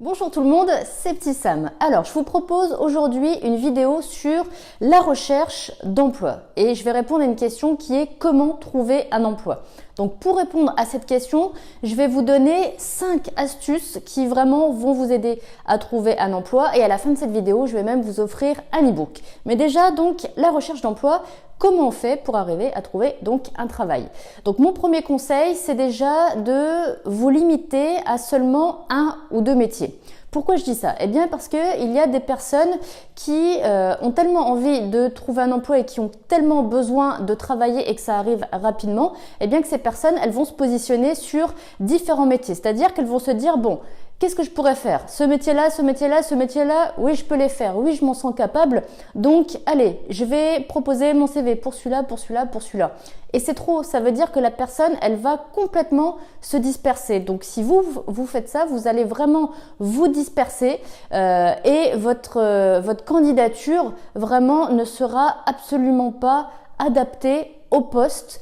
Bonjour tout le monde, c'est Petit Sam. Alors, je vous propose aujourd'hui une vidéo sur la recherche d'emploi et je vais répondre à une question qui est comment trouver un emploi. Donc, pour répondre à cette question, je vais vous donner 5 astuces qui vraiment vont vous aider à trouver un emploi et à la fin de cette vidéo, je vais même vous offrir un e-book. Mais déjà, donc, la recherche d'emploi, comment on fait pour arriver à trouver donc un travail? Donc mon premier conseil, c'est déjà de vous limiter à seulement 1 ou 2 métiers. Pourquoi je dis ça? Eh bien parce que il y a des personnes qui ont tellement envie de trouver un emploi et qui ont tellement besoin de travailler et que ça arrive rapidement, eh bien que ces personnes, elles vont se positionner sur différents métiers. C'est-à-dire qu'elles vont se dire, bon, qu'est-ce que je pourrais faire? Ce métier-là, ce métier-là, ce métier-là, oui, je peux les faire, oui, je m'en sens capable. Donc, allez, je vais proposer mon CV pour celui-là, pour celui-là, pour celui-là. Et c'est trop, ça veut dire que la personne, elle va complètement se disperser. Donc, si vous faites ça, vous allez vraiment vous disperser et votre candidature vraiment ne sera absolument pas adaptée au poste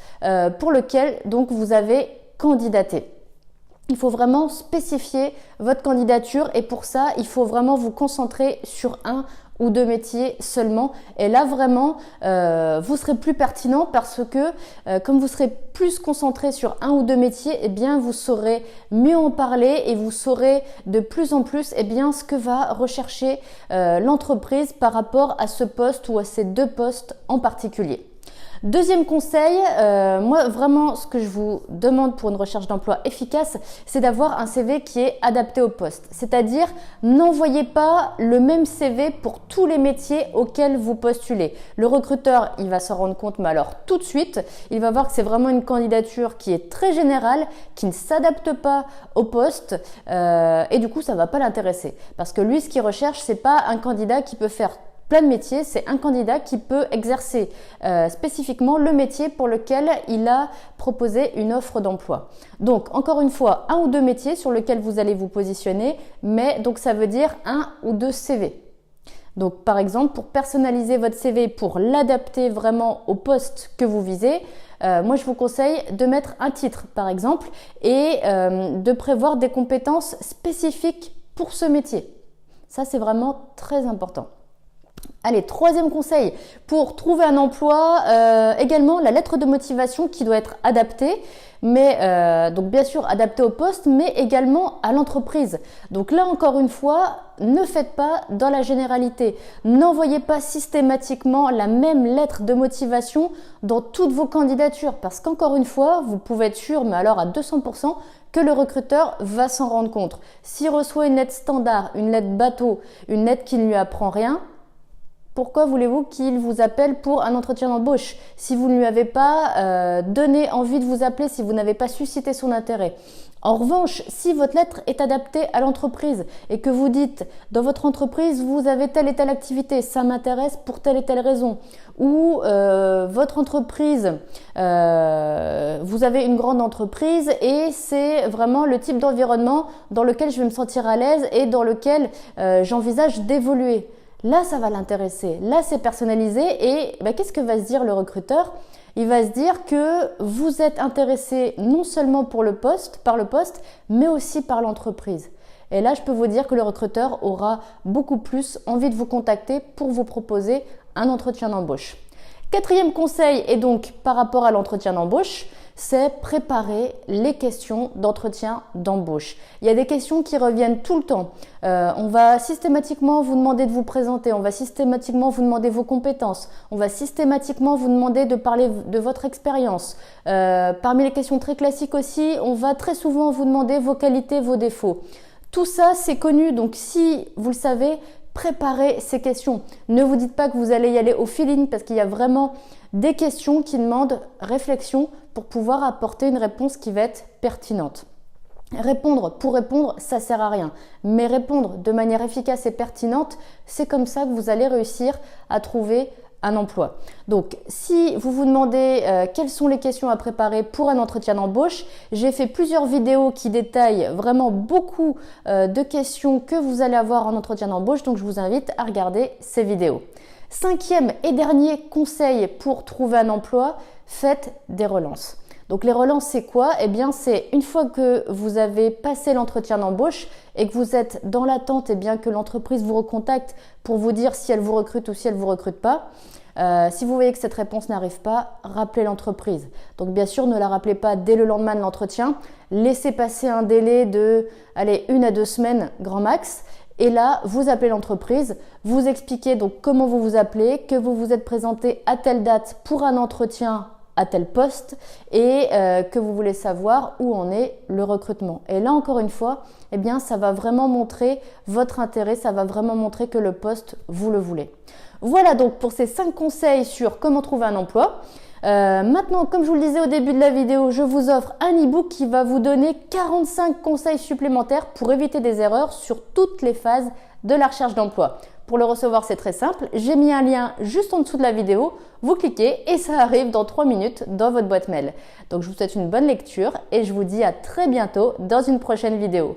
pour lequel donc vous avez candidaté. Il faut vraiment spécifier votre candidature et pour ça, il faut vraiment vous concentrer sur 1 ou 2 métiers seulement. Et là, vraiment, vous serez plus pertinent parce que comme vous serez plus concentré sur 1 ou 2 métiers, eh bien, vous saurez mieux en parler et vous saurez de plus en plus eh bien, ce que va rechercher l'entreprise par rapport à ce poste ou à ces 2 postes en particulier. Deuxième conseil, moi vraiment ce que je vous demande pour une recherche d'emploi efficace, c'est d'avoir un CV qui est adapté au poste. C'est-à-dire, n'envoyez pas le même CV pour tous les métiers auxquels vous postulez. Le recruteur, il va s'en rendre compte, mais alors tout de suite, il va voir que c'est vraiment une candidature qui est très générale, qui ne s'adapte pas au poste et du coup, ça va pas l'intéresser. Parce que lui, ce qu'il recherche, c'est pas un candidat qui peut faire plein de métiers, c'est un candidat qui peut exercer spécifiquement le métier pour lequel il a proposé une offre d'emploi. Donc, encore une fois, 1 ou 2 métiers sur lesquels vous allez vous positionner, mais donc ça veut dire 1 ou 2 CV. Donc, par exemple, pour personnaliser votre CV, pour l'adapter vraiment au poste que vous visez, moi, je vous conseille de mettre un titre, par exemple, et de prévoir des compétences spécifiques pour ce métier. Ça, c'est vraiment très important. Allez, troisième conseil, pour trouver un emploi, également la lettre de motivation qui doit être adaptée, mais donc bien sûr adaptée au poste, mais également à l'entreprise. Donc là encore une fois, ne faites pas dans la généralité. N'envoyez pas systématiquement la même lettre de motivation dans toutes vos candidatures, parce qu'encore une fois, vous pouvez être sûr, mais alors à 200%, que le recruteur va s'en rendre compte. S'il reçoit une lettre standard, une lettre bateau, une lettre qui ne lui apprend rien, pourquoi voulez-vous qu'il vous appelle pour un entretien d'embauche si vous ne lui avez pas donné envie de vous appeler, si vous n'avez pas suscité son intérêt? En revanche, si votre lettre est adaptée à l'entreprise et que vous dites dans votre entreprise vous avez telle et telle activité, ça m'intéresse pour telle et telle raison, ou votre entreprise, vous avez une grande entreprise et c'est vraiment le type d'environnement dans lequel je vais me sentir à l'aise et dans lequel j'envisage d'évoluer. Là, ça va l'intéresser. Là, c'est personnalisé et qu'est-ce que va se dire le recruteur? Il va se dire que vous êtes intéressé non seulement par le poste, mais aussi par l'entreprise. Et là, je peux vous dire que le recruteur aura beaucoup plus envie de vous contacter pour vous proposer un entretien d'embauche. Quatrième conseil, et donc par rapport à l'entretien d'embauche, c'est préparer les questions d'entretien d'embauche. Il y a des questions qui reviennent tout le temps. On va systématiquement vous demander de vous présenter, on va systématiquement vous demander vos compétences, on va systématiquement vous demander de parler de votre expérience. Parmi les questions très classiques aussi, on va très souvent vous demander vos qualités, vos défauts. Tout ça, c'est connu, donc si vous le savez, préparez ces questions. Ne vous dites pas que vous allez y aller au feeling parce qu'il y a vraiment des questions qui demandent réflexion pour pouvoir apporter une réponse qui va être pertinente. Répondre pour répondre, ça sert à rien. Mais répondre de manière efficace et pertinente, c'est comme ça que vous allez réussir à trouver un emploi. Donc, si vous vous demandez quelles sont les questions à préparer pour un entretien d'embauche, j'ai fait plusieurs vidéos qui détaillent vraiment beaucoup de questions que vous allez avoir en entretien d'embauche, donc je vous invite à regarder ces vidéos. 5e et dernier conseil pour trouver un emploi, faites des relances. Donc les relances, c'est quoi? Eh bien, c'est une fois que vous avez passé l'entretien d'embauche et que vous êtes dans l'attente, eh bien que l'entreprise vous recontacte pour vous dire si elle vous recrute ou si elle vous recrute pas. Si vous voyez que cette réponse n'arrive pas, rappelez l'entreprise. Donc bien sûr, ne la rappelez pas dès le lendemain de l'entretien. Laissez passer un délai de 1 à 2 semaines grand max. Et là, vous appelez l'entreprise, vous expliquez donc comment vous vous appelez, que vous vous êtes présenté à telle date pour un entretien à tel poste et que vous voulez savoir où en est le recrutement. Et là, encore une fois, eh bien, ça va vraiment montrer votre intérêt, ça va vraiment montrer que le poste, vous le voulez. Voilà donc pour ces 5 conseils sur comment trouver un emploi. Maintenant, comme je vous le disais au début de la vidéo, je vous offre un e-book qui va vous donner 45 conseils supplémentaires pour éviter des erreurs sur toutes les phases de la recherche d'emploi. Pour le recevoir, c'est très simple. J'ai mis un lien juste en dessous de la vidéo. Vous cliquez et ça arrive dans 3 minutes dans votre boîte mail. Donc, je vous souhaite une bonne lecture et je vous dis à très bientôt dans une prochaine vidéo.